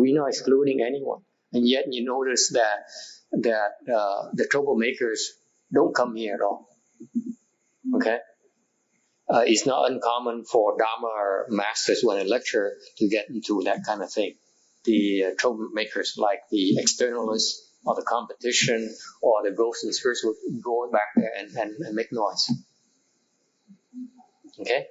We're not excluding anyone. And yet you notice that the troublemakers don't come here at all. Okay? It's not uncommon for Dharma masters when they lecture to get into that kind of thing. The troublemakers, like the externalists or the competition or the ghosts and spirits, will go back there and make noise. Okay?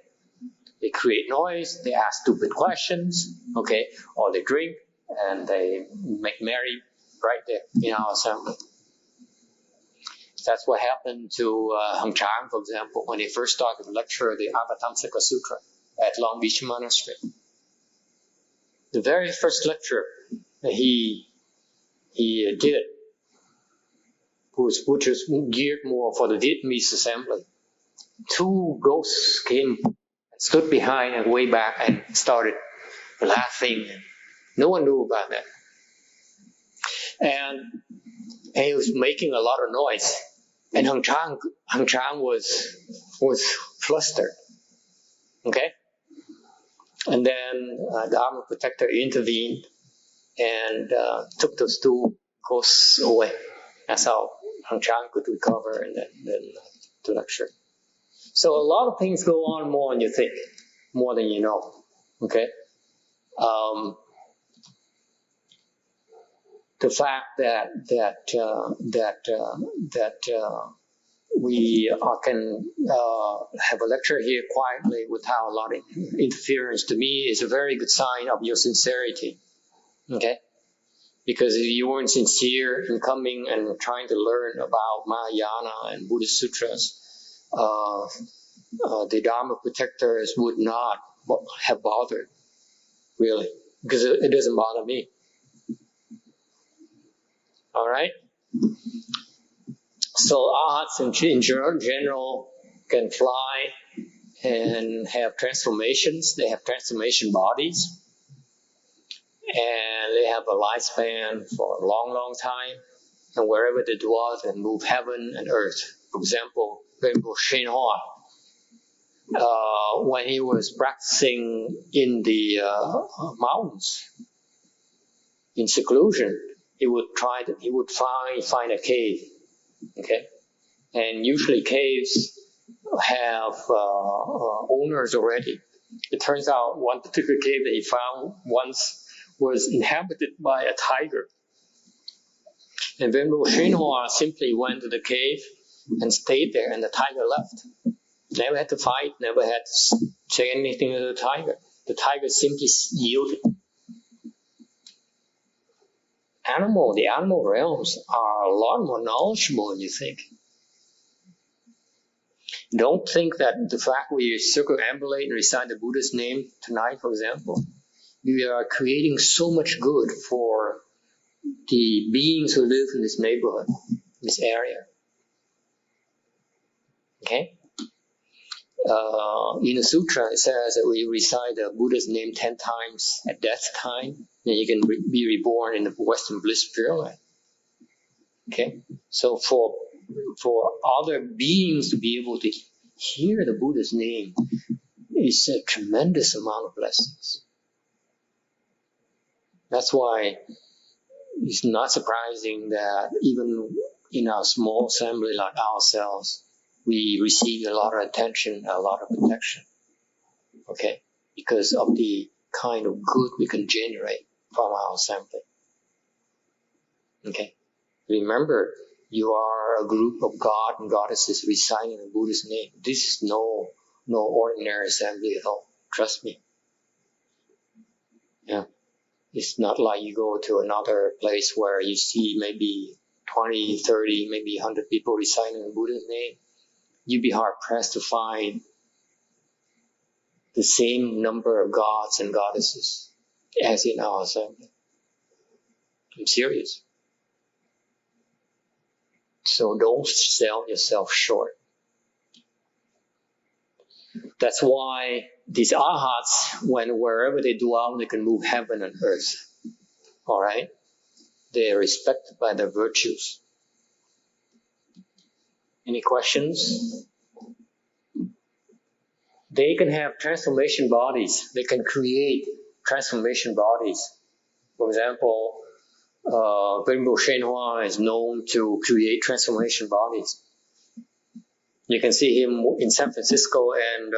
They create noise, they ask stupid questions, okay, or they drink and they make merry right there in our assembly. That's what happened to Hang Chang, for example, when he first started to lecture the Avatamsaka Sutra at Long Beach Monastery. The very first lecture that he did, which was geared more for the Vietnamese assembly, 2 ghosts came and stood behind and way back and started laughing. No one knew about that. And he was making a lot of noise. And Hang Chang was flustered. Okay? And then the Dharma protector intervened and took those 2 ghosts away. That's how Hang Chang could recover and then to lecture. So a lot of things go on more than you think, more than you know. Okay? The fact that we can have a lecture here quietly without a lot of interference, to me, is a very good sign of your sincerity. Okay? Because if you weren't sincere in coming and trying to learn about Mahayana and Buddhist sutras, the Dharma protectors would not have bothered, really, because it doesn't bother me. All right? So arhats in general can fly and have transformations. They have transformation bodies. And they have a lifespan for a long, long time. And wherever they dwell, they move heaven and earth. For example, Venerable Shenhua, when he was practicing in the mountains, in seclusion, he would find a cave. Okay, and usually caves have owners already. It turns out one particular cave that he found once was inhabited by a tiger. And Venerable Shenhua simply went to the cave and stayed there, and the tiger left. Never had to fight, never had to say anything to the tiger. The tiger simply yielded. The animal realms are a lot more knowledgeable than you think. Don't think that the fact we circumambulate and recite the Buddha's name tonight, for example, we are creating so much good for the beings who live in this neighborhood, this area. Okay? In the sutra, it says that we recite the Buddha's name 10 times at death time, then you can be reborn in the Western Bliss Spirit Land. Okay? So for other beings to be able to hear the Buddha's name is a tremendous amount of blessings. That's why it's not surprising that even in our small assembly like ourselves, we receive a lot of attention, a lot of protection. Okay? Because of the kind of good we can generate from our assembly. Okay? Remember, you are a group of God and goddesses reciting the Buddha's name. This is no ordinary assembly at all. Trust me. Yeah. It's not like you go to another place where you see maybe 20, 30, maybe 100 people reciting the Buddha's name. You'd be hard-pressed to find the same number of gods and goddesses as in our assembly. I'm serious. So don't sell yourself short. That's why these arhats, wherever they dwell, they can move heaven and earth. All right? They are respected by their virtues. Any questions? They can have transformation bodies. They can create transformation bodies. For example, Rainbow Shenhua is known to create transformation bodies. You can see him in San Francisco and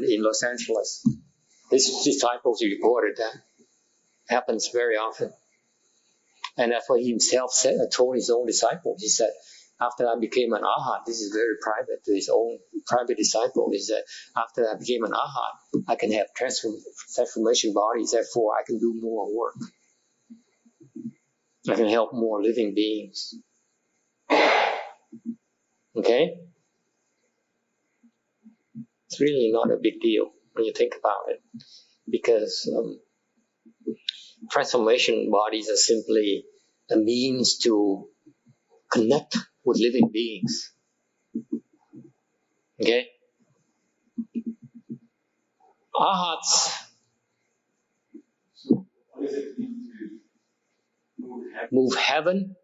in Los Angeles. His disciples reported that happens very often. And that's what he himself told his own disciples. He said, after I became an arhat, this is very private to his own private disciple. He said, after I became an arhat, I can have transformation bodies, therefore I can do more work. I can help more living beings. Okay? It's really not a big deal when you think about it, because transformation bodies are simply a means to connect with living beings. Okay? Arhats move heaven,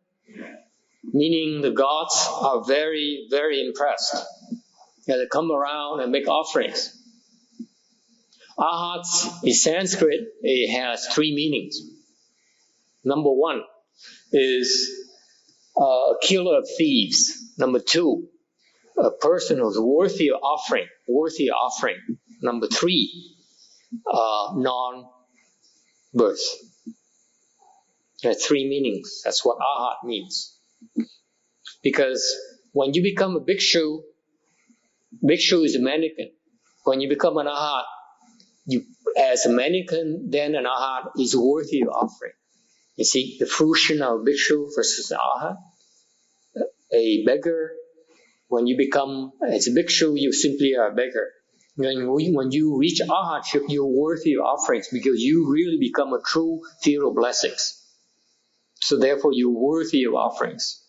meaning the gods are very, very impressed. They come around and make offerings. Arhats in Sanskrit, it has three meanings. Number one is a killer of thieves. Number two, a person who's worthy of offering. Number three, non-birth. There are three meanings. That's what arhat means. Because when you become a bhikshu is a mendicant. When you become an arhat, as a mendicant, then an arhat is worthy of offering. You see, the fruition of a bhikshu versus an arhat. A beggar, when you become as a bhikshu, you simply are a beggar. When you reach arhatship, you're worthy of offerings because you really become a true field of blessings. So therefore, you're worthy of offerings.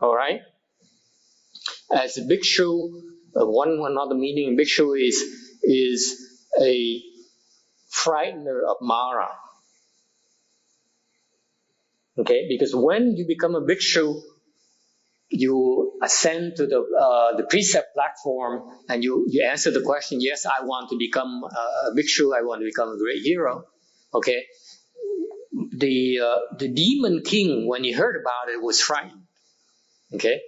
All right? As a bhikshu, another meaning of bhikshu is a frightener of Mara. Okay? Because when you become a bhikshu, you ascend to the precept platform and you answer the question, yes, I want to become a bhikshu, I want to become a great hero. Okay? The demon king, when he heard about it, was frightened. Okay?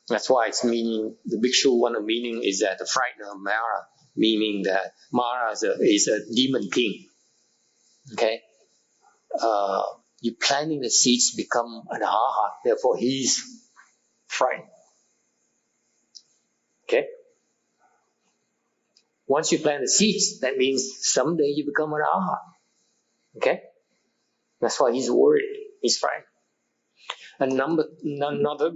That's why it's meaning, the bhikshu, one of the meaning is that the frightener of Mara, meaning that Mara is a demon king. Okay? You're planting the seeds to become an arhat, therefore he's frightened. Okay? Once you plant the seeds, that means someday you become an arhat. Okay? That's why he's worried. He's frightened. Another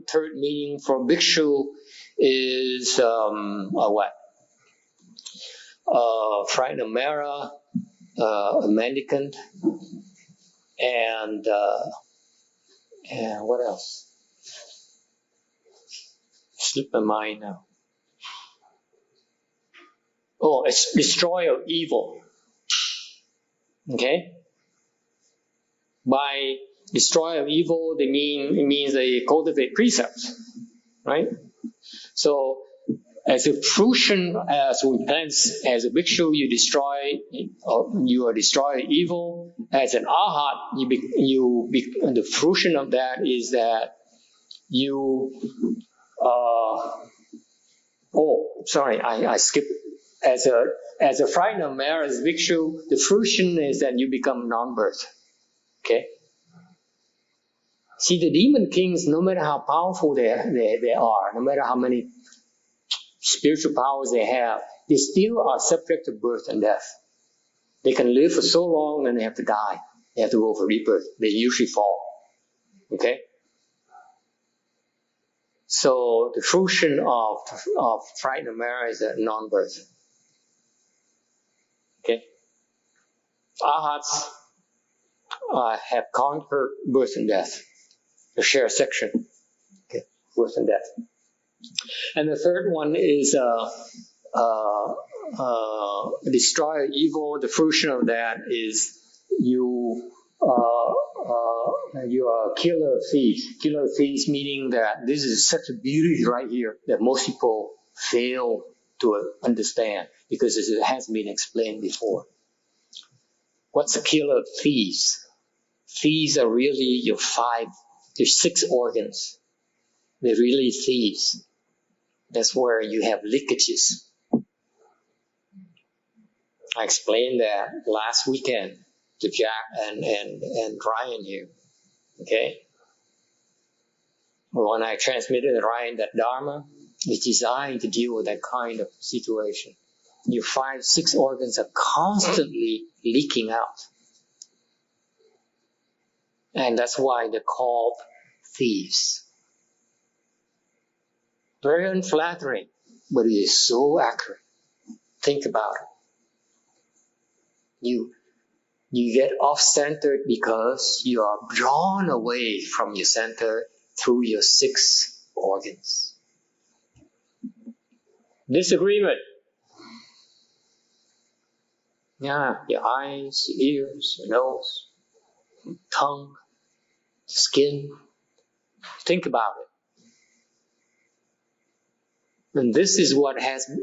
third meaning for bhikshu is what? Frightened of Mara, a mendicant, and what else? Slipped my mind now. Oh, it's destroyer of evil. Okay? By destroyer of evil, it means they cultivate precepts, right? So, as a fruition, as a bhikshu, you are destroyer of evil. As an arhat, the fruition of that is that you. I skipped. As a frightener of Mara, as bhikshu, the fruition is that you become non-birth. Okay. See, the demon kings, no matter how powerful they are, no matter how many spiritual powers they have, they still are subject to birth and death. They can live for so long and they have to die. They have to go for rebirth. They usually fall. Okay? So the fruition of frightened of Mara is a non-birth. Okay? Arhats have conquered birth and death. The share section. Okay? Birth and death. And the third one is destroy evil. The fruition of that is you are a killer of thieves. Killer of thieves meaning that this is such a beauty right here that most people fail to understand because it has been explained before. What's the killer of thieves? Thieves are really your 6 organs. They're really thieves. That's where you have leakages. I explained that last weekend to Jack and Ryan here. Okay? When I transmitted to Ryan that Dharma is designed to deal with that kind of situation. Your 5, 6 organs are constantly leaking out. And that's why they're called thieves. Very unflattering, but it is so accurate. Think about it. You get off-centered because you are drawn away from your center through your 6 organs. Disagreement. Yeah, your eyes, your ears, your nose, tongue, skin. Think about it. And this is what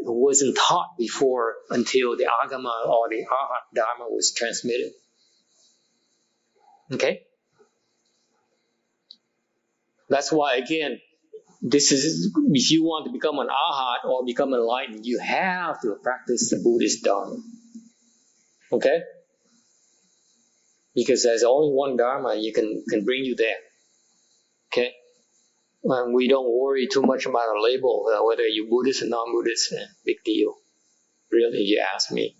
wasn't taught before until the Agama or the Arhat Dharma was transmitted. Okay? That's why, again, this is, if you want to become an Arhat or become enlightened, you have to practice the Buddhist Dharma. Okay? Because there's only one Dharma can bring you there. Okay? And we don't worry too much about a label, whether you're Buddhist or non-Buddhist. Big deal. Really, you ask me.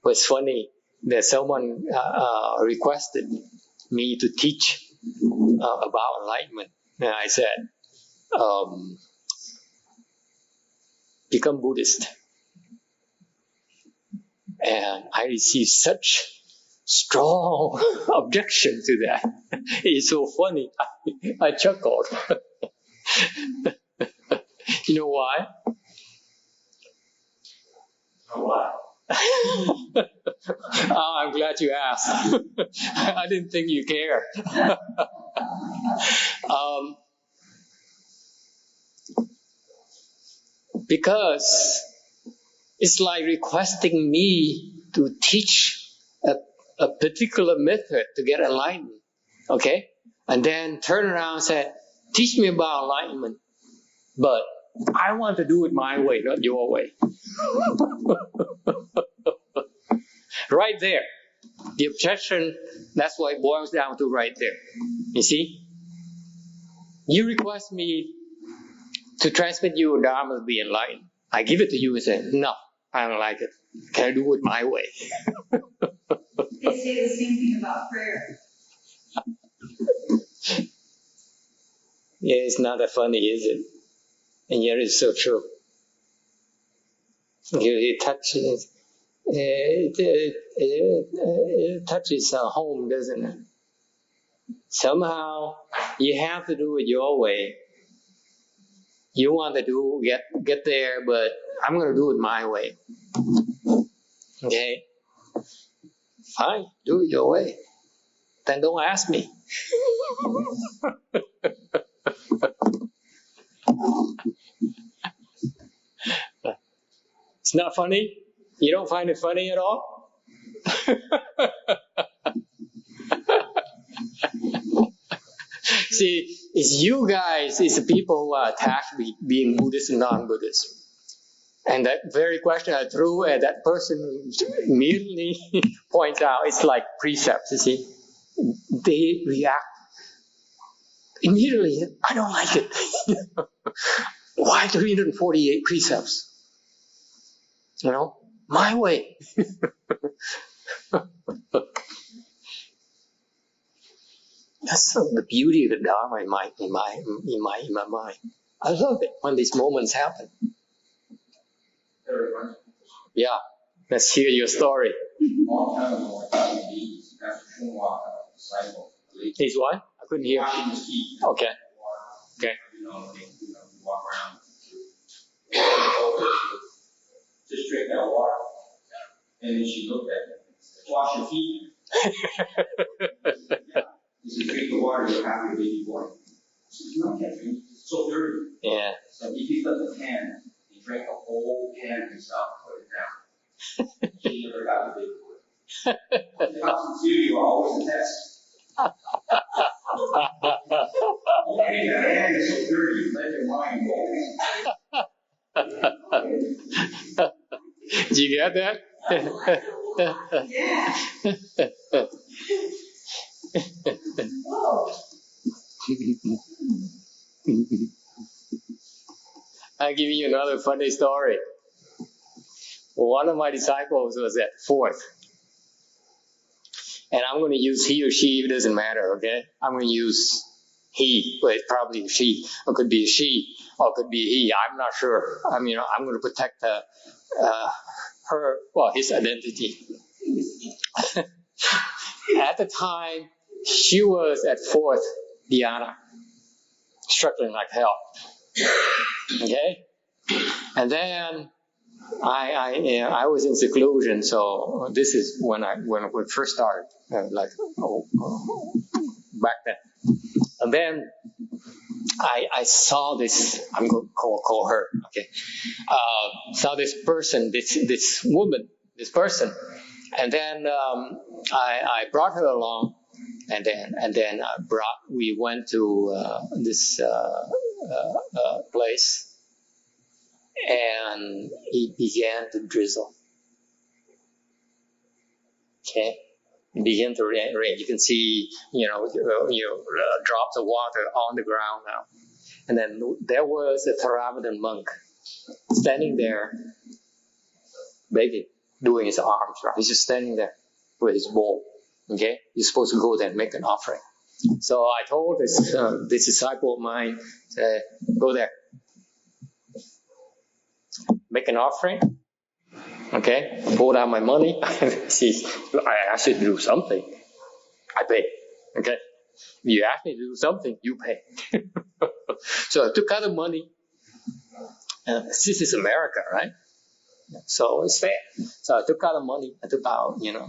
But it's funny that someone requested me to teach about enlightenment. And I said, become Buddhist. And I received such strong objection to that. It's so funny. I chuckled. You know why? Why? Oh, I'm glad you asked. I didn't think you cared. Because it's like requesting me to teach a particular method to get enlightened. Okay? And then turn around and say, teach me about enlightenment. But I want to do it my way, not your way. Right there. The objection, that's what it boils down to right there. You see? You request me to transmit you Dharma to be enlightened. I give it to you and say, no, I don't like it. Can I do it my way? They say the same thing about prayer. Yeah, it's not that funny, is it? And yet it's so true. It touches, it touches home, doesn't it? Somehow you have to do it your way. You want to get there, but I'm going to do it my way. Okay? Fine, do it your way. Then don't ask me. It's not funny? You don't find it funny at all? See, it's you guys, it's the people who are attached with being Buddhist and non-Buddhist. And that very question I threw at that person immediately points out, it's like precepts, you see. They react immediately, I don't like it. Why 348 precepts? You know, my way. That's the beauty of the Dharma in my mind. I love it when these moments happen. Yeah, let's hear your story. He's what? I couldn't hear. Okay. Okay. Walk around. Just drink that water. And then she looked at me. Wash your feet. Yeah. He said, drink the water, you'll have your baby boy. I said, no, I can't drink. It's so dirty. Yeah. So he picked up the can. He drank the whole can himself, put it down. She never got the big one. When it comes to you, you're always a test. Okay, that hand is so dirty, let your mind go. Did you get that? I'm giving you another funny story. One of my disciples was at Fourth. And I'm going to use he or she, it doesn't matter, okay? I'm going to use he, but it's probably a she, or could be a she, or could be he. I'm not sure. I mean, I'm going to protect his identity. At the time, she was at Fourth Dhyana, struggling like hell. Okay? And then I was in seclusion, so this is when we first started, back then. And then I saw this. I'm going to call her. Okay, saw this person, this woman, this person, and then I brought her along, and then we went to this place. And it began to drizzle. Okay, it began to rain. You can see, drops of water on the ground now. And then there was a Theravada monk standing there, maybe doing his arms. Right, he's just standing there with his bowl. Okay, you're supposed to go there and make an offering. So I told this disciple of mine, go there. Make an offering, okay? I pulled out my money. I asked you to do something. I pay, okay? You ask me to do something, you pay. So I took out the money. This is America, right? So it's fair. So I took out the money. I took out, the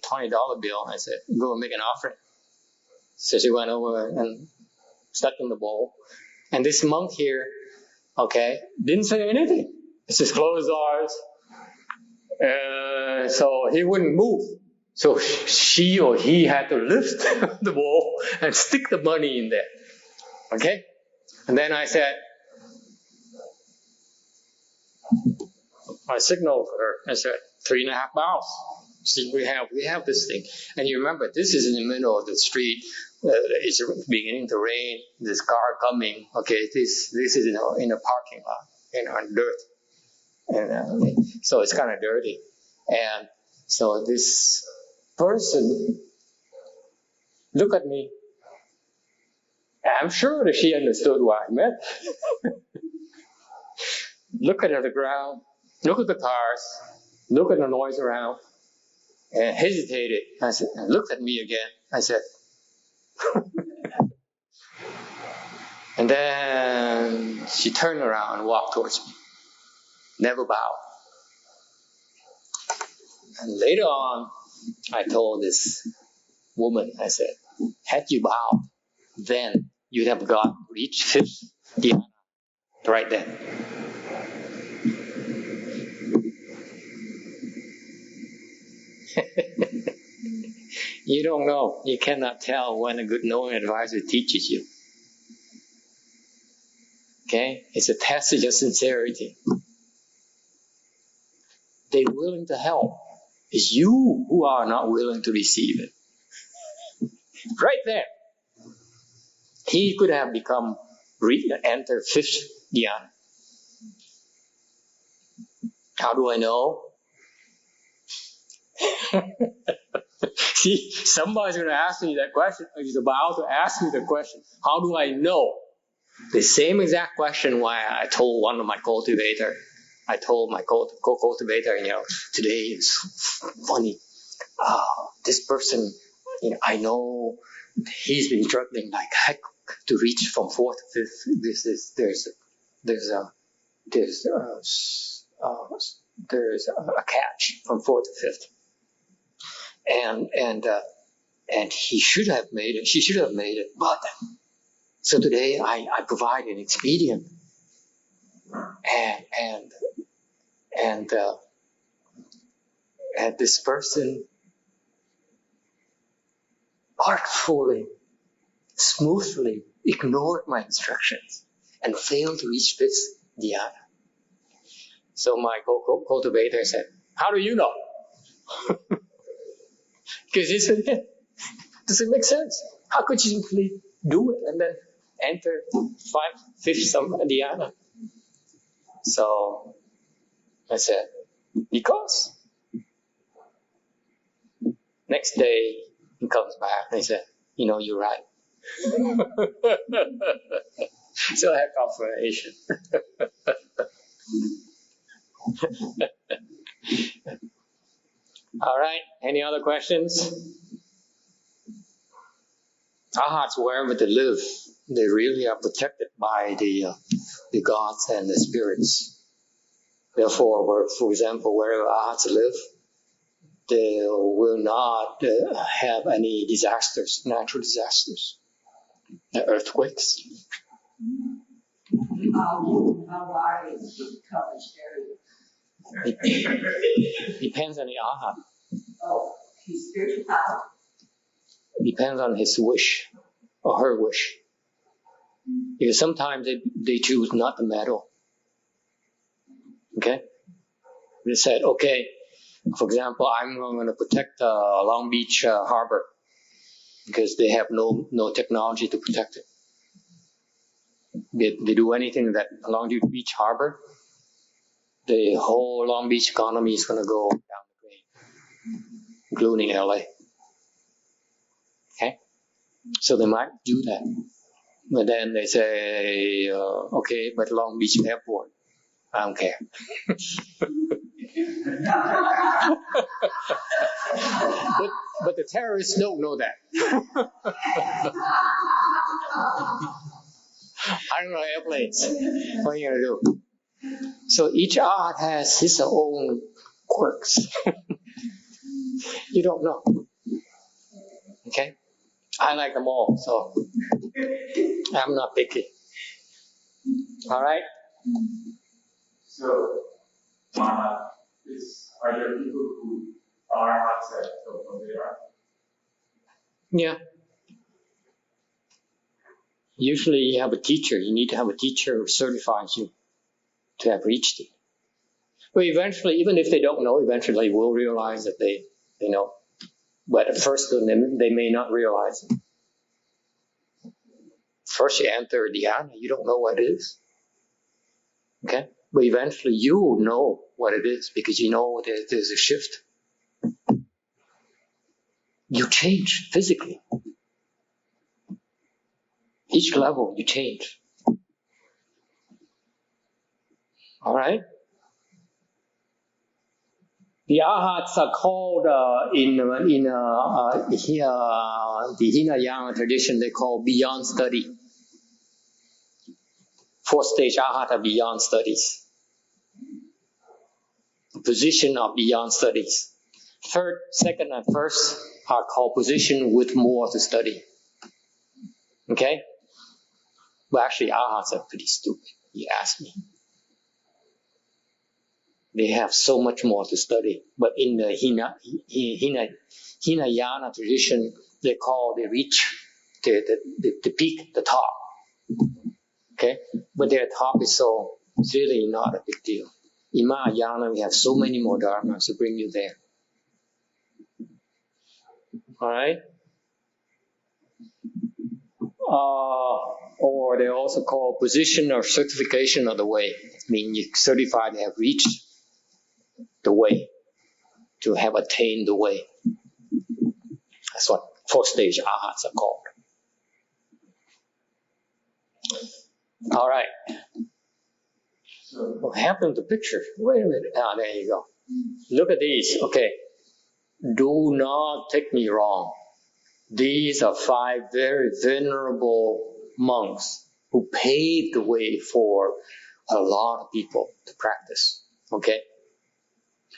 $20 bill. I said, go and make an offering. So she went over and stuck in the bowl. And this monk here, okay, didn't say anything. He just closed his eyes. So he wouldn't move. So she or he had to lift the bowl and stick the money in there. Okay? And then I signaled for her. I said, 3.5 miles. See, we have this thing. And you remember, this is in the middle of the street. It's beginning to rain. This car coming. Okay, this is in a parking lot, on dirt, and so it's kind of dirty. And so this person looked at me. I'm sure that she understood what I meant. Look at the ground. Look at the cars. Look at the noise around. And hesitated. I said, and looked at me again. I said. And then she turned around and walked towards me. Never bowed. And later on, I told this woman, I said, had you bowed, then you'd have reached fifth dhyana right then. You don't know. You cannot tell when a good knowing advisor teaches you. Okay? It's a test of your sincerity. They're willing to help. It's you who are not willing to receive it. Right there. He could have entered fifth dhyana. How do I know? See, somebody's going to ask me that question. He's about to ask me the question. How do I know? The same exact question why I told one of my cultivator. I told my co-cultivator, today is funny. This person, I know he's been struggling like heck to reach from fourth to fifth. There's a catch from fourth to fifth. And he should have made it. She should have made it. But so today And this person artfully, smoothly ignored my instructions and failed to reach this dhyana. So my cultivator said, how do you know? Because he said, does it make sense? How could you simply do it and then enter fifth some dhyana? So I said, because. Next day, he comes back and he said, you're right. So I have confirmation. All right, any other questions? Arhats, wherever they live, they really are protected by the gods and the spirits. Therefore, for example, wherever Arhats live, they will not have any disasters, natural disasters, earthquakes. How wide is the coverage area? Depends on the Arhat. Oh, his spiritual power. Depends on his wish or her wish. Because sometimes they choose not to meddle. Okay? They said, okay, for example, I'm going to protect Long Beach Harbor because they have no technology to protect it. They do anything that Long Beach Harbor, the whole Long Beach economy is going to go down the drain, including LA. Okay? So they might do that. But then they say, okay, but Long Beach Airport, I don't care. but the terrorists don't know that. I don't know airplanes. What are you going to do? So each art has his own quirks. You don't know. Okay? I like them all, so I'm not picky. All right? So, are there people who are outside of they are? Yeah. Usually you have a teacher. You need to have a teacher who certifies you to have reached it. But eventually, even if they don't know, eventually they will realize that they know. But at first, they may not realize it. First you enter dhyana, you don't know what it is. Okay? But eventually you will know what it is because you know there's a shift. You change physically. Each level you change. All right? The arhats are called in here the Hinayana tradition. They call beyond study. Fourth stage arhat are beyond studies. Position of beyond studies. Third, second, and first are called position with more to study. Okay? But actually, arhats are pretty stupid. You ask me. They have so much more to study. But in the Hinayana tradition, they reach the peak, the top. Okay? But their top is it's really not a big deal. In Mahayana, we have so many more dharmas to bring you there. Alright? Or they also call position or certification of the way. I mean, you certify they have reached the way, to have attained the way. That's what fourth stage arhats are called. All right. What happened to the picture? Wait a minute. There you go. Look at these. Okay. Do not take me wrong. These are 5 very venerable monks who paved the way for a lot of people to practice. Okay.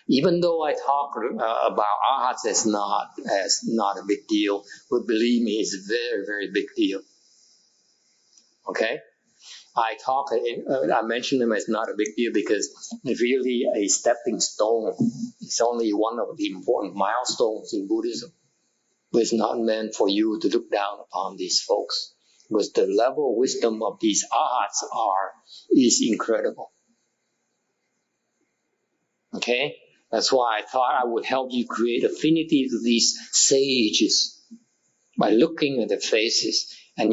Even though I talk about arhats as not a big deal, but believe me, it's a very, very big deal. Okay? I mentioned them as not a big deal because it's really a stepping stone. It's only one of the important milestones in Buddhism. But it's not meant for you to look down upon these folks. Because the level of wisdom of these arhats is incredible. Okay? That's why I thought I would help you create affinity to these sages by looking at their faces. And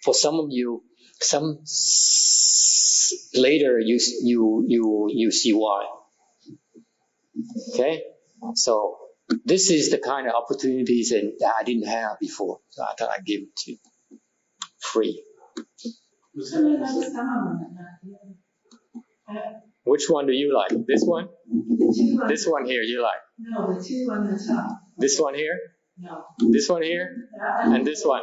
for some of you, later you see why. Okay? So this is the kind of opportunities that I didn't have before. So I thought I'd give it to you free. Which one do you like? This one? This one here you like? No, the two on the top. This one here? No. This one here? And this one?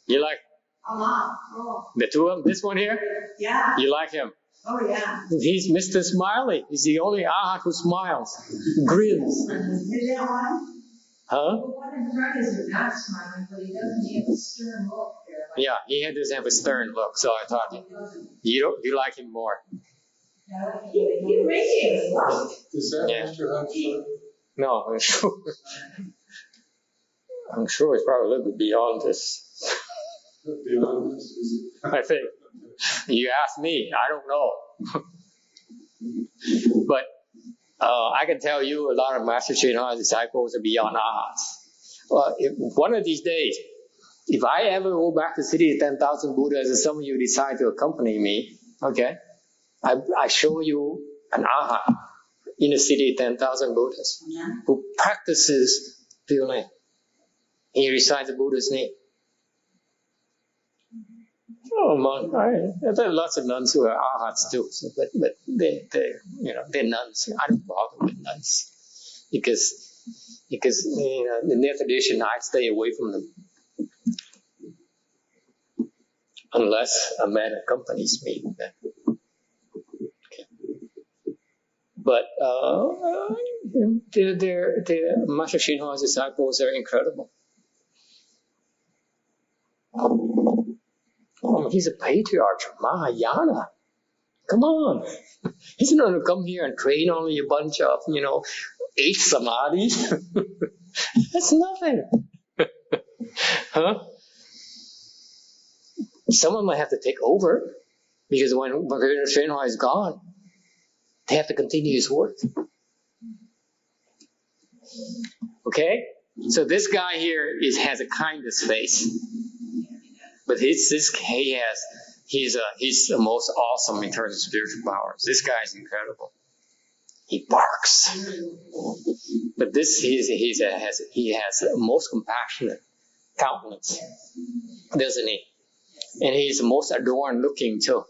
You like? A lot. Oh. The two of them? This one here? Yeah. You like him? Oh, yeah. He's Mr. Smiley. He's the only arhat who smiles, grins. Is that one? Huh? The one in front is not smiling, but he doesn't have a stern look there. Yeah, he doesn't have a stern look, so I thought you like him more. He radiates light. Is that Yeah. Mr. Humphrey? No, I'm sure. I'm sure it's probably a little bit beyond this. Beyond this, is it? I think. You ask me, I don't know. But I can tell you a lot of Master Shinha's disciples are beyond arhats. One of these days, if I ever go back to the city of 10,000 Buddhas and some of you decide to accompany me, okay, I show you an arhat in the city of 10,000 Buddhas who practices feeling. He recites the Buddha's name. Oh, monk! There are lots of nuns who are arhats too, so, but they're nuns. I don't bother with nuns because in their tradition I stay away from them unless a man accompanies me. Okay. But the Master Shinha's disciples are incredible. Oh, he's a patriarch of Mahayana. Come on. He's not going to come here and train only a bunch of, 8 samadhis. That's nothing. Huh? Someone might have to take over because when Shinha is gone, they have to continue his work. Okay? So this guy here has a kindest face. But he's the most awesome in terms of spiritual powers. This guy is incredible. He barks. But he has the most compassionate countenance, doesn't he? And he's the most adorned looking too.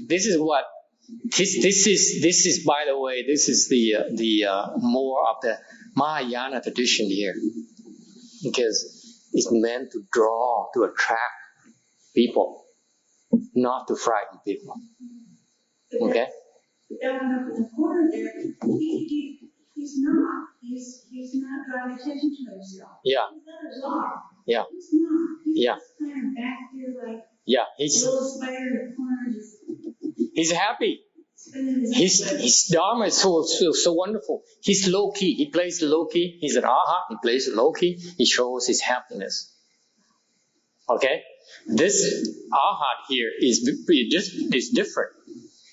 This is by the way, this is the more of the Mahayana tradition here, because it's meant to attract people, not to frighten people. Okay? That one up in the corner there, he's not drawing attention to himself. Yeah. His others are. Yeah. He's not. He's Yeah. just kind of back there like Yeah. a little spider in the corner, just He's happy. spinning his web. His dharma is so wonderful. He's low key. He plays low key. He's an arhat. He plays low key. He shows his happiness. Okay? This arhat here is different.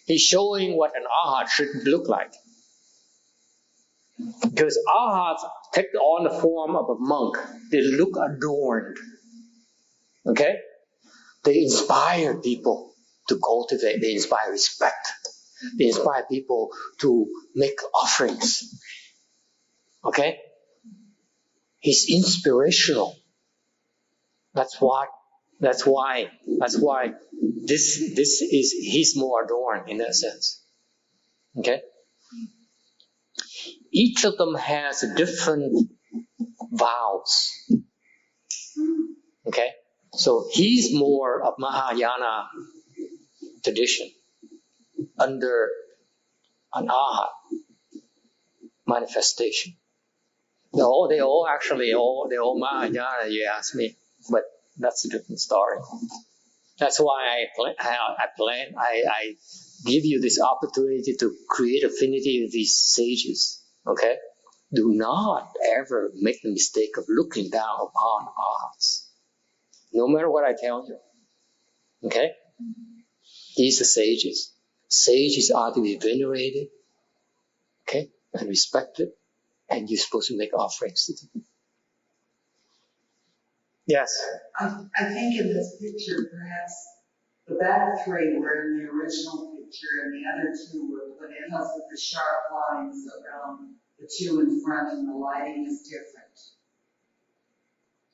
He's showing what an arhat should look like. Because arhats take on the form of a monk. They look adorned. Okay? They inspire people to cultivate. They inspire respect. They inspire people to make offerings. Okay? He's inspirational. That's why he's more adorned in that sense. Okay? Each of them has different vows. Okay? So he's more of Mahayana tradition under an arhat manifestation. They're all Mahayana, you ask me. But That's a different story. That's why I give you this opportunity to create affinity with these sages. Okay? Do not ever make the mistake of looking down upon arhats. No matter what I tell you. Okay? These are sages. Sages are to be venerated, okay, and respected, and you're supposed to make offerings to them. Yes? I think in this picture, perhaps the back three were in the original picture and the other two were put in, because of the sharp lines around the two in front and the lighting is different.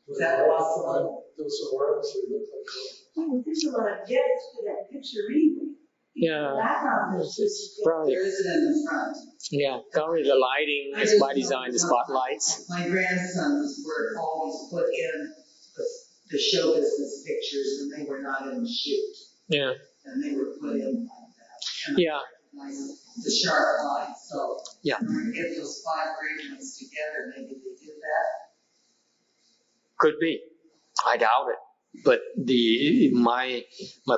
Is that possible? Those orbs, they look like. There's a lot of depth to that picture anyway. Yeah. Background It's probably, There isn't in the front. yeah, probably the lighting is by design, the spotlights. My grandsons were always put in the show business pictures and they were not in the shoot. Yeah. And they were put in like that. And Yeah. I recognized the sharp lines, so. Yeah. In order to get those five great ones together, maybe they did that. Could be. I doubt it. But my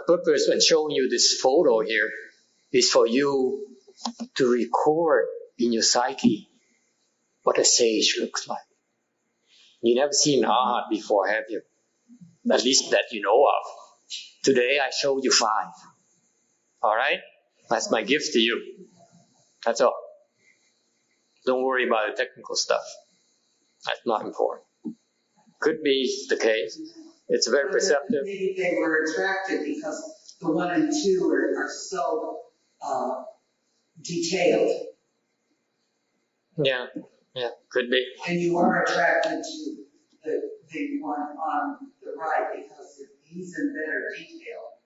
purpose in showing you this photo here is for you to record in your psyche what a sage looks like. You never seen an arhat before, have you? At least that you know of. Today I showed you 5. All right? That's my gift to you. That's all. Don't worry about the technical stuff. That's not important. Could be the case. It's very perceptive. Maybe they were attracted because the 1 and 2 are so detailed. Yeah, could be. And you are attracted to the one on the right because he's in better detail.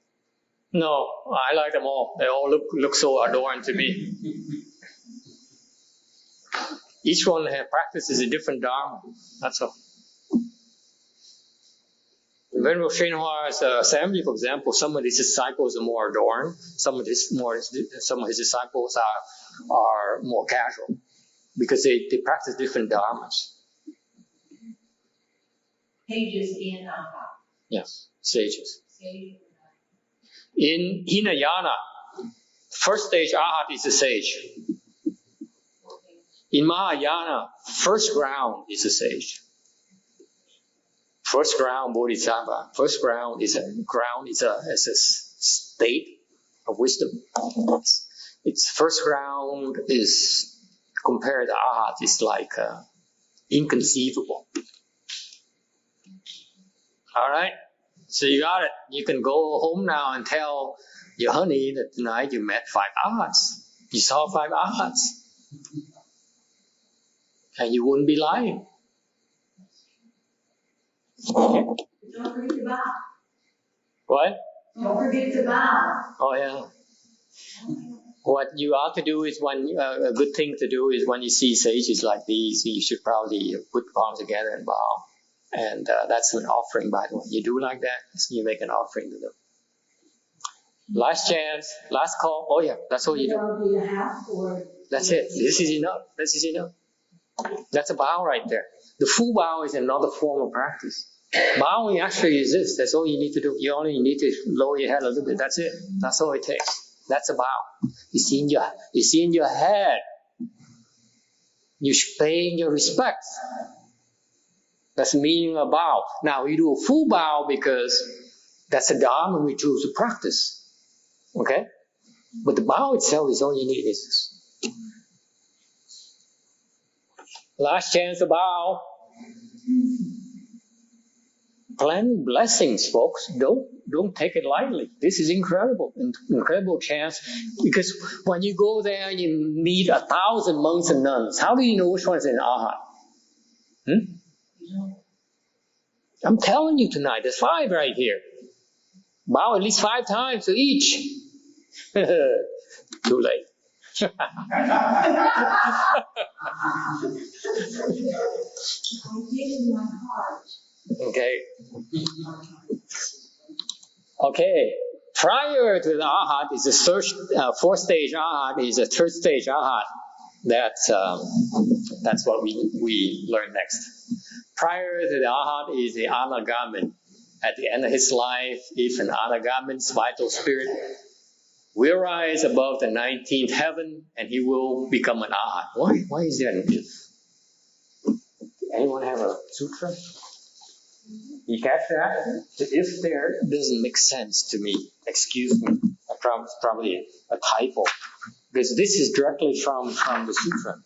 No, I like them all. They all look so adorned to me. Each one practices a different dharma. That's all. Venerable Shenhua's assembly, for example, some of his disciples are more adorned. Some of his disciples are more casual because they practice different dharmas. pages in Aha. Yes, sages. Sage. In Hinayana, first stage arhat is a sage. In Mahayana, first ground is a sage. First ground bodhisattva. First ground is a state of wisdom. Its first ground is compared to arhat is like inconceivable. All right, so you got it. You can go home now and tell your honey that tonight you met 5 arhats. You saw 5 arhats, and you wouldn't be lying. Okay. Don't forget to bow. What? Don't forget to bow. Oh yeah. What you ought to do is a good thing to do is when you see sages like these, you should probably put palms together and bow. And that's an offering, by the way. You do like that, you make an offering to them. Last chance, last call. Oh yeah, that's all you do. That'll be a half or. That's it. This is enough. This is enough. That's a bow right there. The full bow is another form of practice. Bowing actually is this. That's all you need to do. You only need to lower your head a little bit. That's it. That's all it takes. That's a bow. It's in your head. You're paying your respects. That's the meaning of bow. Now we do a full bow because that's a dharma we choose to practice. Okay? But the bow itself is all you need is this. Last chance to bow. Plenty blessings, folks. Don't take it lightly. This is incredible chance. Because when you go there, you meet 1,000 monks and nuns. How do you know which one is an arhat? I'm telling you tonight, there's 5 right here. Bow at least 5 times to each. Too late. I'm taking my heart. Okay. Prior to the arhat is the 4th stage arhat is the 3rd stage arhat. That's what we learn next. Prior to the arhat is the anagamin. at the end of his life, if an Anagamin's vital spirit will rise above the 19th heaven and he will become an Arhat. Why is there an if? Anyone have a sutra? You catch that? The if there doesn't make sense to me. Excuse me. Probably a typo. Because this is directly from the sutra.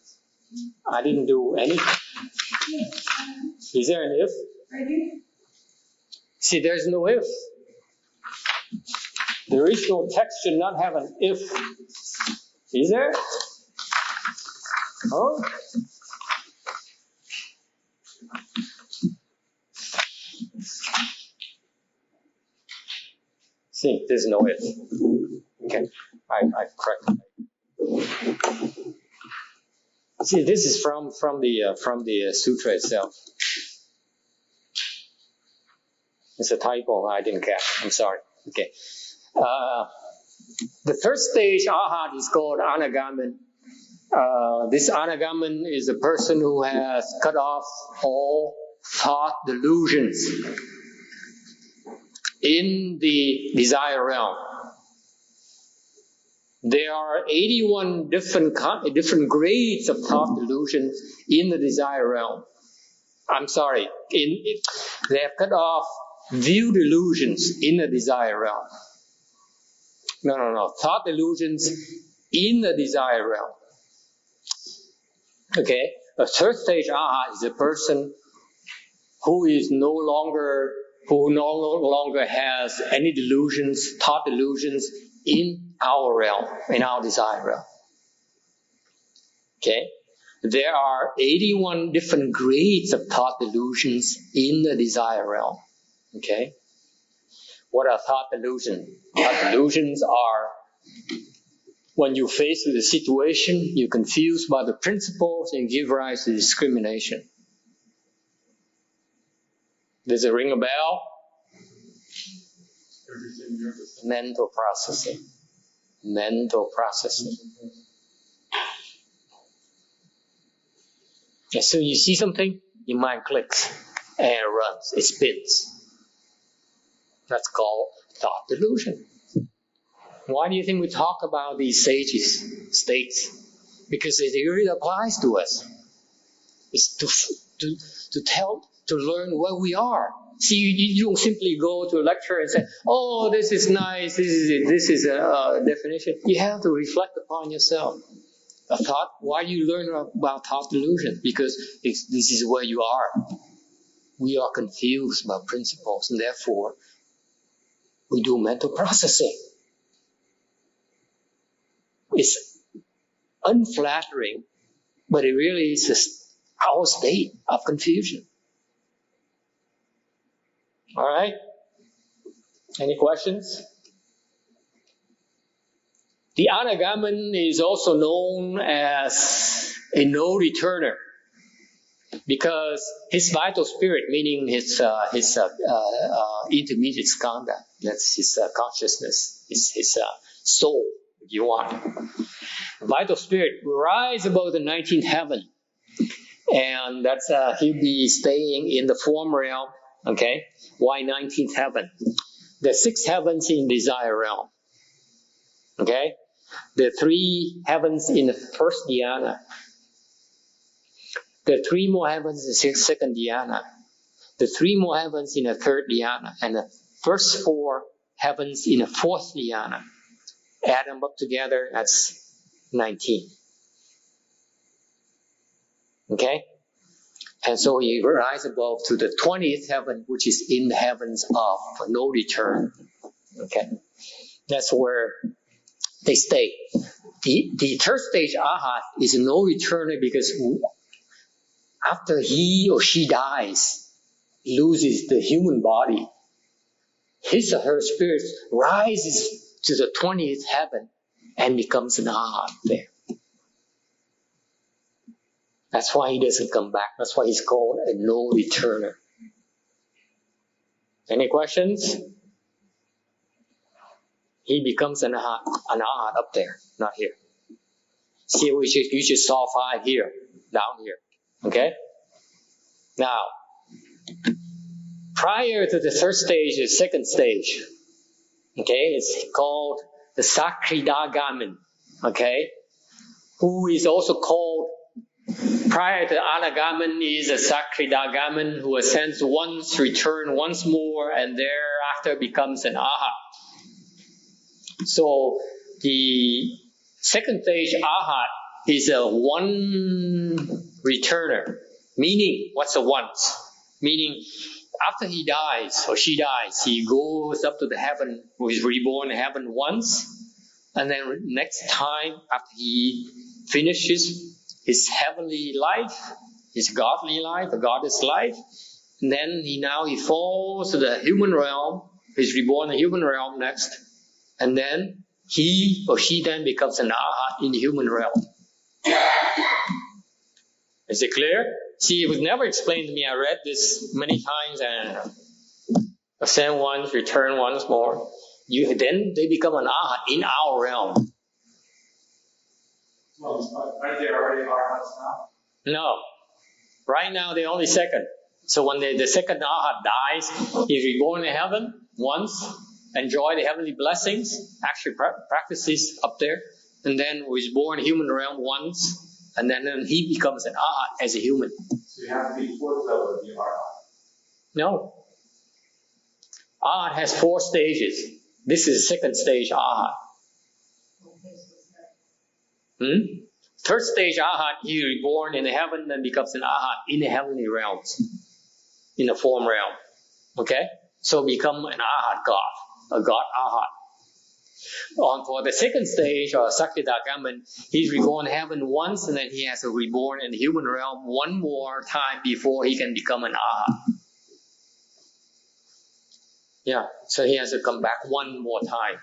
I didn't do anything. Is there an if? Right here. See, there's no if. The original text should not have an if. Is there? Oh? See, there's no if. Okay, I corrected it. See, this is from the sutra itself. It's a typo. I didn't catch. I'm sorry. Okay. The third stage Arhat is called Anagamin. This Anagamin is a person who has cut off all thought delusions in the desire realm. There are 81 different grades of thought delusions in the desire realm. I'm sorry, they have cut off view delusions in the desire realm. No. Thought delusions in the desire realm. Okay? A third stage Arhat is a person who no longer has any delusions, thought delusions in our realm, in our desire realm. Okay? There are 81 different grades of thought delusions in the desire realm. Okay? What are thought delusions? Thought delusions are when you face with a situation, you're confused by the principles and give rise to discrimination. Does it ring a bell? Mental processing. Mental processing. As soon as you see something, your mind clicks and it runs, it spins. That's called thought delusion. Why do you think we talk about these states? Because it really applies to us. It's to learn where we are. See, you don't simply go to a lecture and say, "Oh, this is nice. This is a definition." You have to reflect upon yourself. A thought. Why do you learn about thought delusion? Because this is where you are. We are confused about principles, and therefore we do mental processing. It's unflattering, but it really is just our state of confusion. All right? Any questions? The Anagamin is also known as a no-returner because his vital spirit, meaning his intermediate skandha, that's his consciousness, his soul, if you want. Vital spirit will rise above the 19th heaven, and that's he'll be staying in the form realm. Okay, why 19th heaven? The 6 heavens in desire realm. Okay, the 3 heavens in the first dhyana. The 3 more heavens in the second dhyana. The 3 more heavens in the third dhyana, and the first 4 heavens in the fourth dhyana. Add them up together, that's 19. Okay? And so he rises above to the 20th heaven, which is in the heavens of no return. Okay? That's where they stay. The third stage Arhat is a no returner because after he or she dies, loses the human body, his or her spirit rises to the 20th heaven and becomes an Arhat there. That's why he doesn't come back. That's why he's called a no-returner. Any questions? He becomes an Arhat up there, not here. See, you should saw 5 here, down here. Okay? Now, Prior to the third stage is second stage. Okay, it's called the Sakridagamin. Okay, who is also called, prior to Anagamin is a Sakridagamin who ascends once, return once more, and thereafter becomes an Arhat. So the second stage Arhat is a one returner. Meaning, what's a once? Meaning, after he dies or she dies, he goes up to the heaven, or is reborn in heaven once, and then next time after he finishes his heavenly life, his godly life, a goddess life, and then he falls to the human realm. He's reborn in the human realm next, and then he or she then becomes an Arhat in the human realm. Is it clear? See, it was never explained to me. I read this many times and ascend once, return once more. Then they become an Arhat in our realm. Well, aren't they already arhats now? No. Right now, they're only second. So when the second Arhat dies, he's reborn in heaven once, enjoy the heavenly blessings, actually practices up there, and then was born in human realm once, and then he becomes an Arhat as a human. So you have to be fourth level to be arhat. No. Arhat has 4 stages. This is the second stage Arhat. Third stage Arhat, he is reborn in the heaven and becomes an Arhat in the heavenly realms, in the form realm. Okay? So become an Arhat God, a God Arhat. For the second stage, or Sakridagaman, he's reborn in heaven once, and then he has to reborn in the human realm one more time before he can become an Arhat. Yeah, so he has to come back one more time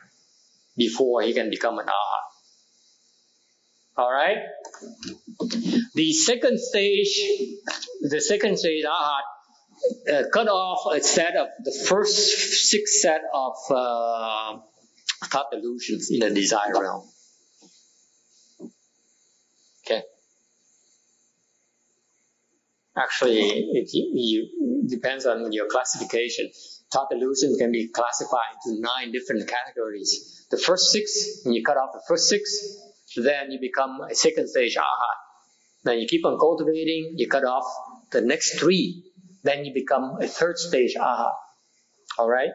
before he can become an Arhat. Alright? The second stage Arhat cut off a set of the first 6 set of thought delusions in the desire realm. Okay. Actually, it depends on your classification. Thought delusions can be classified into 9 different categories. The first 6, when you cut off the first 6, then you become a second stage Arhat. Then you keep on cultivating, you cut off the next 3, then you become a third stage Arhat. Alright?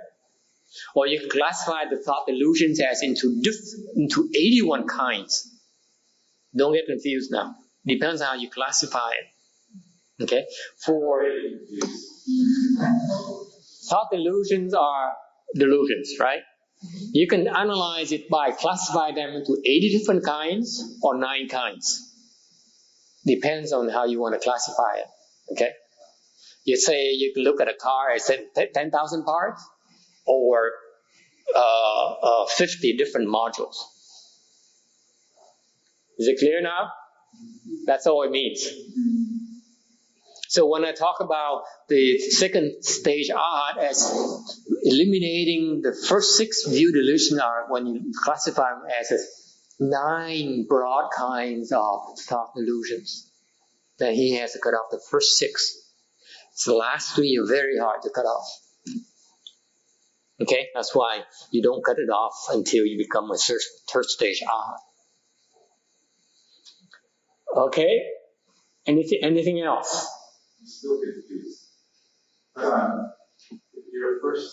Or you can classify the thought delusions as into 81 kinds. Don't get confused now. Depends on how you classify it. Okay? For thought delusions are delusions, right? You can analyze it by classifying them into 80 different kinds or 9 kinds. Depends on how you want to classify it. Okay? You say you can look at a car as 10,000 parts or 50 different modules. Is it clear now? That's all it means. So when I talk about the second stage Arhat as eliminating the first 6 view delusions, are when you classify them as 9 broad kinds of thought delusions. Then he has to cut off the first 6. So the last 3 are very hard to cut off. Okay, that's why you don't cut it off until you become a third stage Arhat. Okay, anything else? I'm still confused. If you're a first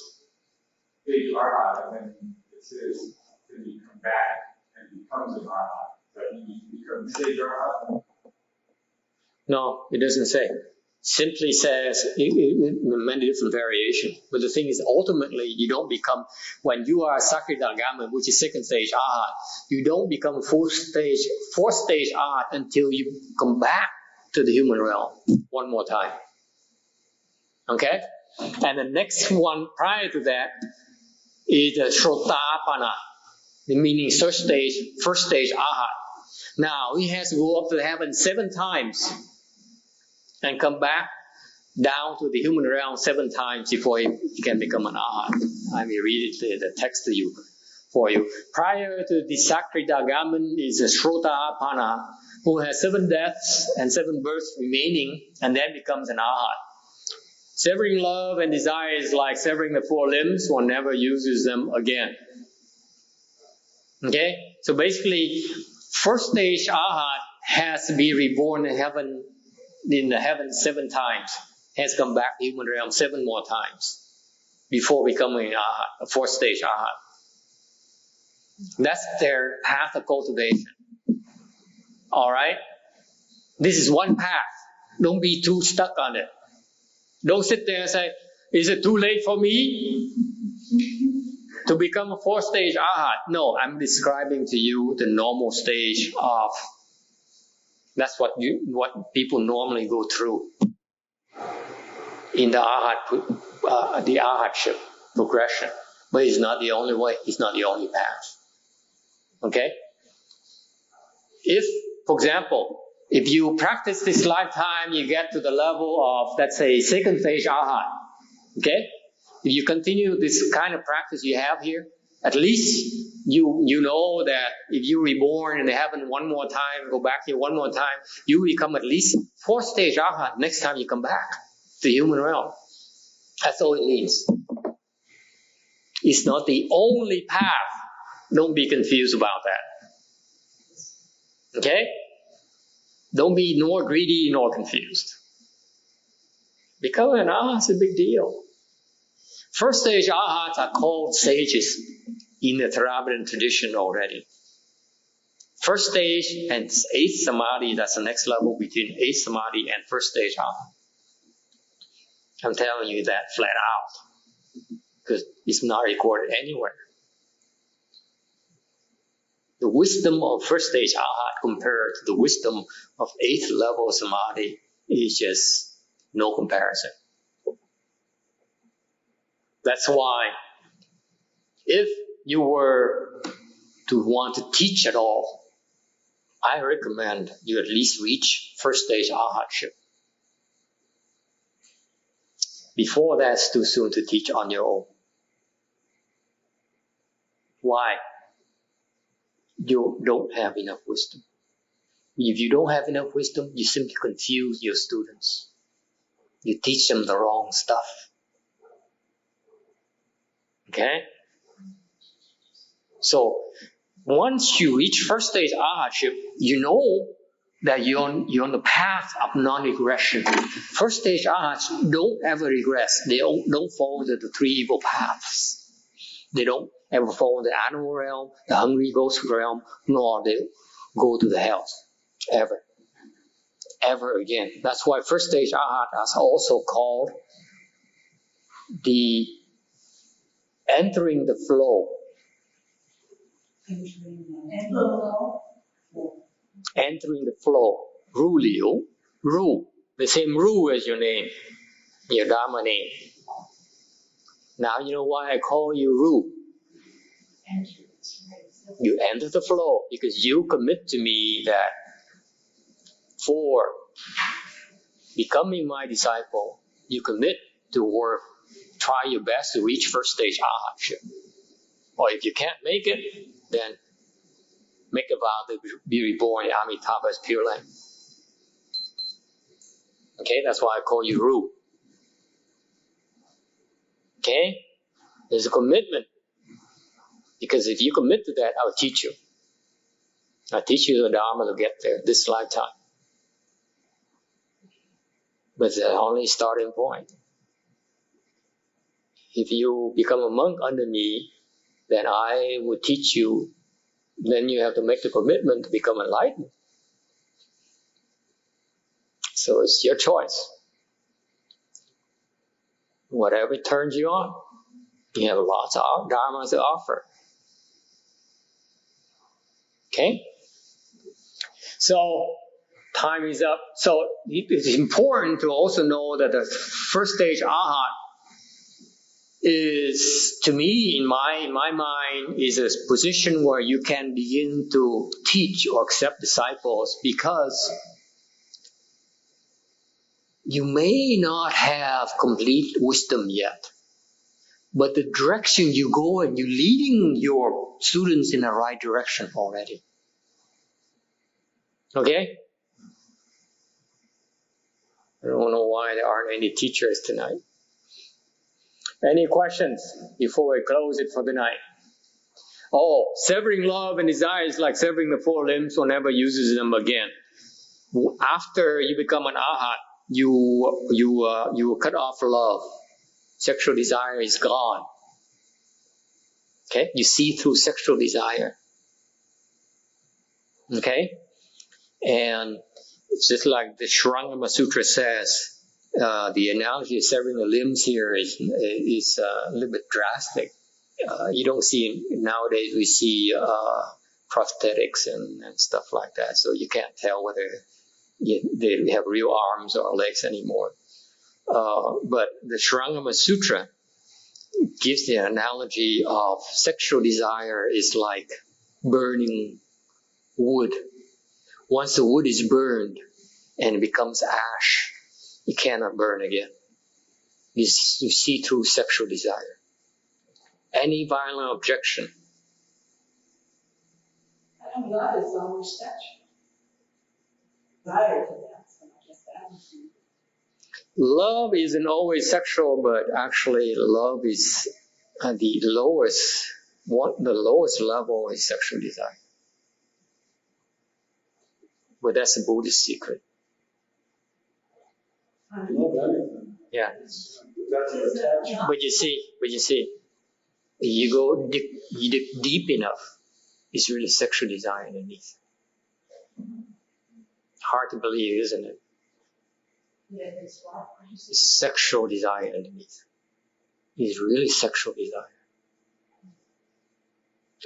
stage arhat, and then it says then you come back and becomes an arhat, that you become stage arhat? No, it doesn't say. Simply says many different variations. But the thing is, ultimately, you don't become, when you are Sakridagaman, which is second stage Arhat, you don't become fourth stage Arhat until you come back to the human realm one more time. Okay? And the next one prior to that is the Shrotapana, meaning first stage Arhat. Now, he has to go up to heaven 7 times and come back down to the human realm 7 times before he can become an Arhat. I will read the text to you for you. Prior to the Sakridagaman is a Shrotapana, who has 7 deaths and 7 births remaining, and then becomes an Arhat. Severing love and desire is like severing the 4 limbs. One never uses them again. Okay? So basically, first stage arhat has to be reborn in the heaven 7 times. Has come back to human realm 7 more times before becoming arhat, a 4th stage arhat. That's their path of cultivation. Alright? This is one path. Don't be too stuck on it. Don't sit there and say, is it too late for me to become a 4th stage arhat? No, I'm describing to you the normal stage of, that's what people normally go through in the the arhatship progression. But it's not the only way. It's not the only path. Okay? If, for example, if you practice this lifetime, you get to the level of, let's say, 2nd stage arhat. Okay? If you continue this kind of practice you have here, at least you know that if you reborn in heaven one more time, go back here one more time, you become at least 4th stage arhat next time you come back to the human realm. That's all it means. It's not the only path. Don't be confused about that. Okay? Don't be nor greedy nor confused. Becoming an arhat is a big deal. 1st stage arhats are called sages in the Theravada tradition already. 1st stage and 8th samadhi, that's the next level between 8th samadhi and 1st stage arhat. I'm telling you that flat out, because it's not recorded anywhere. The wisdom of 1st stage arhat compared to the wisdom of 8th level samadhi is just no comparison. That's why if you were to want to teach at all, I recommend you at least reach 1st stage arhatship. Before that, it's too soon to teach on your own. Why? You don't have enough wisdom. If you don't have enough wisdom, you simply confuse your students. You teach them the wrong stuff. Okay? So, once you reach 1st stage arhatship, you know that you're on the path of non-regression. 1st stage arhats don't ever regress. They don't fall into the 3 evil paths. They don't ever fall in the animal realm, the hungry ghost realm, nor they go to the hells. Ever. Ever again. That's why 1st stage arhat is also called the entering the flow. Entering the flow. Ru Liu. Ru. The same Ru as your name. Your Dharma name. Now you know why I call you Ru. You enter the flow because you commit to me that for becoming my disciple, you commit to work, try your best to reach 1st stage arhatship. Or if you can't make it, then make a vow to be reborn in Amitabha's pure land. Okay, that's why I call you Ru. Okay? There's a commitment. Because if you commit to that, I'll teach you. I'll teach you the Dharma to get there this lifetime. But it's only a starting point. If you become a monk under me, then I will teach you. Then you have to make the commitment to become enlightened. So it's your choice. Whatever turns you on. You have lots of Dharma to offer. Okay? So, time is up. So, it's important to also know that the 1st stage arhat is, to me, in my mind, is a position where you can begin to teach or accept disciples because you may not have complete wisdom yet. But the direction you go and you're leading your students in the right direction already. Okay? I don't know why there aren't any teachers tonight. Any questions before we close it for the night? Oh, severing love and desire is like severing the four limbs. One never uses them again. After you become an arhat, you cut off love. Sexual desire is gone. Okay, you see through sexual desire. Okay, and it's just like the Shrangama Sutra says. The analogy of severing the limbs here is a little bit drastic. You don't see nowadays. We see prosthetics and stuff like that, so you can't tell whether they have real arms or legs anymore. But the Shrangama Sutra gives the analogy of sexual desire is like burning wood. Once the wood is burned and it becomes ash, it cannot burn again. You see through sexual desire. Any violent objection? I don't love is always sexual. Desire to that, so I guess that would be. Love isn't always sexual, but actually love is the lowest level is sexual desire. But that's a Buddhist secret. Love anything. Yeah. That's an attachment. But you see, you go deep enough, it's really sexual desire underneath. Hard to believe, isn't it? Yeah, it's what? It's sexual desire underneath. It's really sexual desire.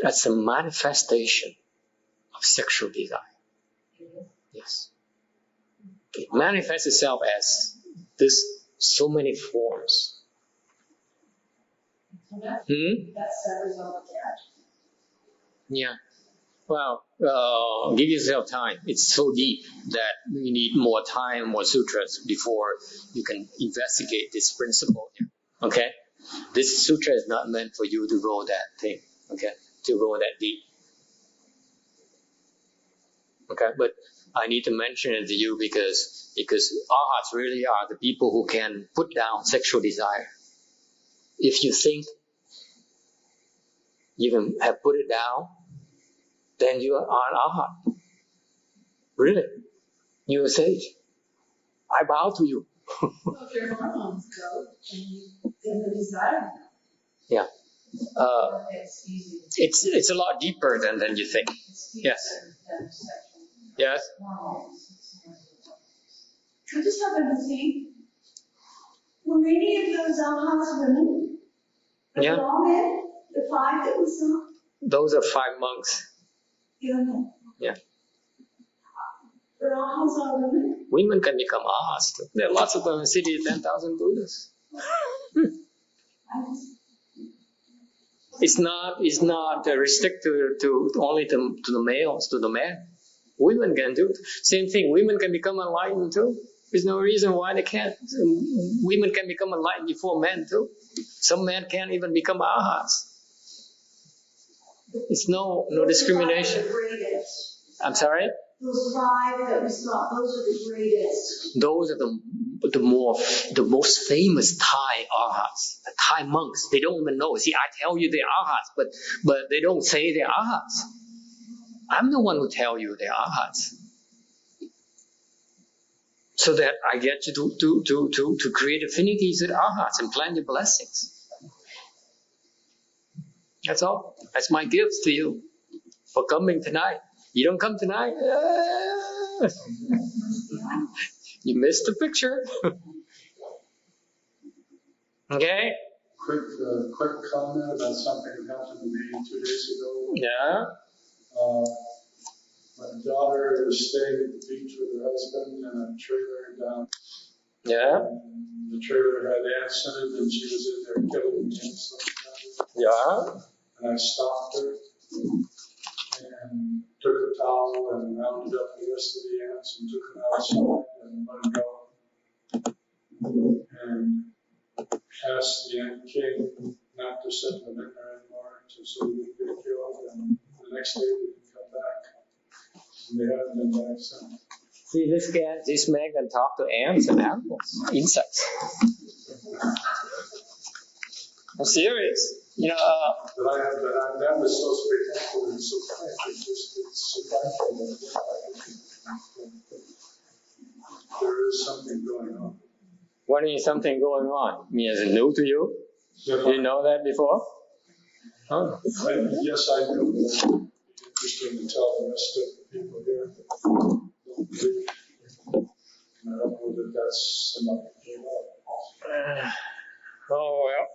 That's a manifestation of sexual desire. Yes. It manifests itself as this, so many forms. So that severs all attachment. Yeah. Well, give yourself time. It's so deep that you need more time, more sutras before you can investigate this principle here. Okay? This sutra is not meant for you to go that thing. Okay? To go that deep. Okay? But I need to mention it to you because arhats really are the people who can put down sexual desire. If you think you can have put it down, then you are an arhat. Really. You are a sage. I bow to you. So if your hormones go, then the desire. Yeah. It's easy. It's a lot deeper than you think. It's Yes. than sexual Yes. hormones. I just happened to see, were any of those arhats women? Are Yeah. they all men? The 5 that we saw? Those are 5 monks. Yeah, men. Yeah. But arhats are women? Women can become arhats too. There are lots of them in the city, 10,000 Buddhas. I just, It's not restricted to only to the males, to the men. Women can do it. Same thing. Women can become enlightened too. There's no reason why they can't. Women can become enlightened before men too. Some men can't even become arhats. It's no discrimination. the greatest. I'm sorry? Those 5 that we saw, those are the greatest. Those are the most famous Thai arhats, the Thai monks. They don't even know. See, I tell you they're arhats, but they don't say they're arhats. I'm the one who tell you they're arhats, so that I get you to create affinities with arhats and plan your blessings. That's all. That's my gift to you for coming tonight. You don't come tonight, you missed the picture. Okay? Quick comment about something that happened to me 2 days ago. Yeah. My daughter was staying at the beach with her husband in a trailer down. Yeah. And the trailer had ants in it, and she was in there killing ants. Yeah. And I stopped her and took a towel and rounded up the rest of the ants and took them outside and let them go. And asked the ant king not to send them in there anymore so we could get killed. And the next day they didn't come back. And they haven't been back since. See, this man can talk to ants and animals, insects. I'm serious. That was so spectacular and so quick. It's surprising that there is something going on. What is something going on? Is it new to you? Did you know that before? Oh. Yes, I do. It'd be interesting to tell the rest of the people here. I don't know that that's enough to give up. Oh, well.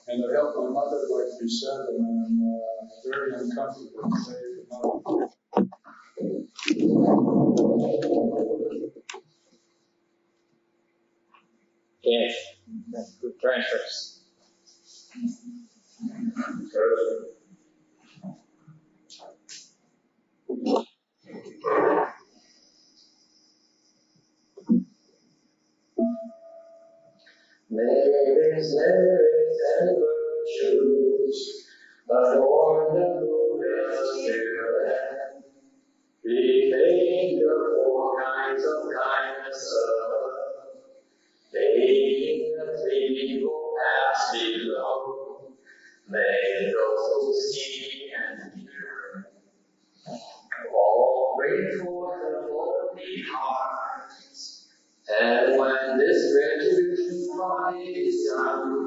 And I helped my mother, like you said, and I'm very uncomfortable today with my mother. Yes. Good transfers. Merits and virtues adorn the Buddha's spirit. Be famed the four kinds of kindness above. Taking the threefold paths below. May those who see and hear all bring forth the holy hearts. And when this retribution body is done,